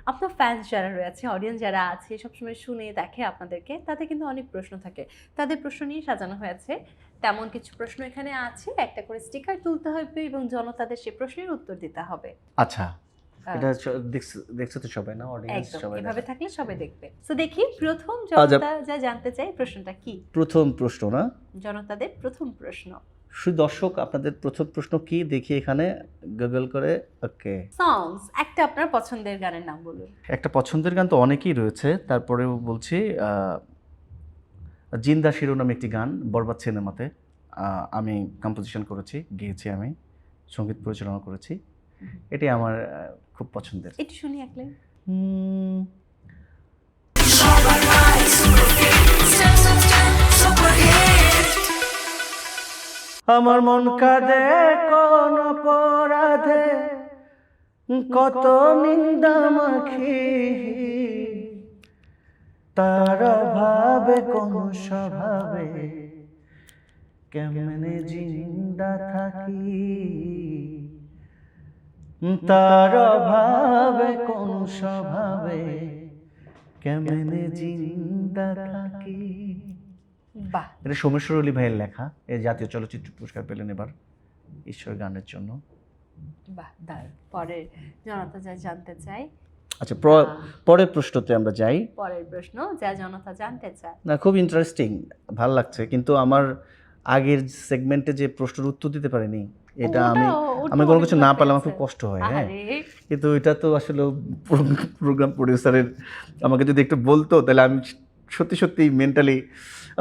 আপনার ফ্যান্স যারা রয়েছে, অডিয়েন্স যারা আছে, সবসময় শুনে দেখে আপনাদেরকে, তাদের কিন্তু অনেক প্রশ্ন থাকে। তাদের প্রশ্ন নিয়ে সাজানো হয়েছে। তেমন কিছু প্রশ্ন এখানে আছে। একটা করে স্টিকার তুলতে হবে এবং জনতাদের সেই প্রশ্নের উত্তর দিতে হবে। আচ্ছা, এটা দেখছো তো সবাই, না অডিয়েন্স একদম সবাই এভাবে দেখে। থাকলে সবাই দেখবে। তো দেখি প্রথম আচ্ছা, জনতা যা জানতে চাই প্রশ্নটা কি? প্রথম প্রশ্ন না, জনতাদের প্রথম প্রশ্ন। শুধু দর্শক আপনাদের প্রথম প্রশ্ন কি দেখি এখানে গুগল করে। ওকে, সংস, একটা আপনার পছন্দের গানের নাম বলুন। একটা পছন্দের গান তো অনেকেই রয়েছে, তারপরেও বলছি জিন্দা শিরোনামে একটি গান বরবাদ সিনেমাতে আমি কম্পোজিশন করেছি, গেয়েছি আমি, সঙ্গীত পরিচালনা করেছি। এটি আমার খুব পছন্দের। একটু শুনি এক লাইন। উম, আমার মন কাঁদে কোন অপরাধে, কত নিন্দা মাখি, তার অভাবে কোন স্বভাবে কেমনে জিন্দা থাকি, তার অভাবে কোন স্বভাবে কেমনে জিন্দা থাকি। বাহ, এটা সোমেশ্বর অলি ভাইয়ের লেখা, এই জাতীয় চলচ্চিত্র পুরস্কার পেলেন এবার ঈশ্বর গানের জন্য। বাহ, দারুণ। পরের জনতা যা জানতে চাই। আচ্ছা, পরের প্রশ্নতে আমরা যাই। পরের প্রশ্ন যা জনতা জানতে চায়। না, খুব ইন্টারেস্টিং, ভাল লাগছে, কিন্তু আমার আগের সেগমেন্টে যে প্রশ্নের উত্তর দিতে পারিনি, এটা আমি কোনো কিছু না পারলে আমার খুব কষ্ট হয়। হ্যাঁ, কিন্তু এটা তো আসলে প্রোগ্রাম প্রডিউসারের আমাকে যদি একটু বলতো তাহলে আমি সত্যি সত্যি মেন্টালি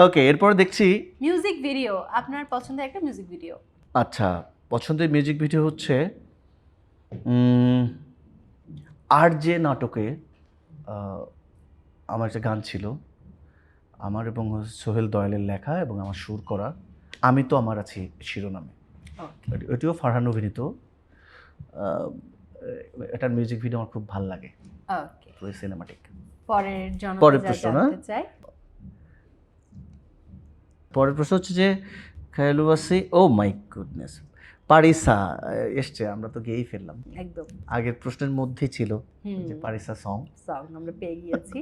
ওকে। এরপর দেখছি মিউজিক ভিডিও, আপনার পছন্দের একটা মিউজিক ভিডিও। আচ্ছা, পছন্দের মিউজিক ভিডিও হচ্ছে আর যে নাটকে আমার একটা গান ছিল, আমার এবং সোহেল দয়ালের লেখা এবং আমার সুর করা, আমি তো আমার আছি শিরোনামে। এটিও ফারহান অভিনীত। এটার মিউজিক ভিডিও আমার খুব ভালো লাগে, ওকে, পুরো সিনেমাটিক। পরের প্রশ্ন না, জানতে চাই। পরের প্রশ্ন হচ্ছে যে খায়লুবাসি, ও মাই গুডনেস, পারিসা এসছে, আমরা তো গেয়েই ফেললাম, একদম আগের প্রশ্নের মধ্যেই ছিল যে পারিসা সং। আমরা পেয়ে গিয়েছি।